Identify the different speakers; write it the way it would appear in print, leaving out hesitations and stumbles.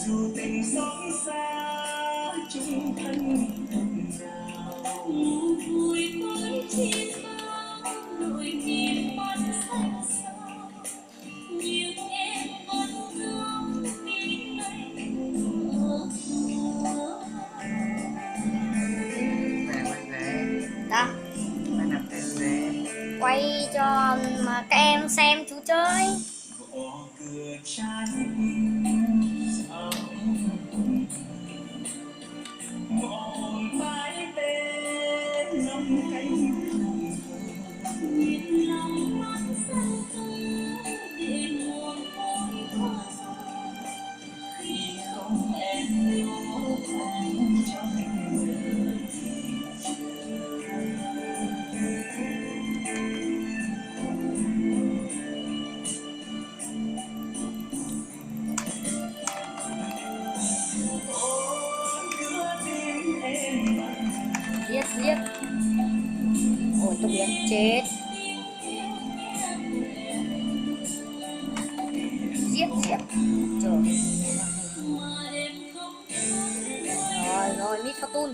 Speaker 1: dù tình xót xa chung thân nào vui với chim bao nỗi niềm mắt xanh sao nhưng em vẫn thương tin anh
Speaker 2: đó quay cho mà các em xem chú chơi. Giết ôi tôi biến chết, giết trời rồi Mít Fortune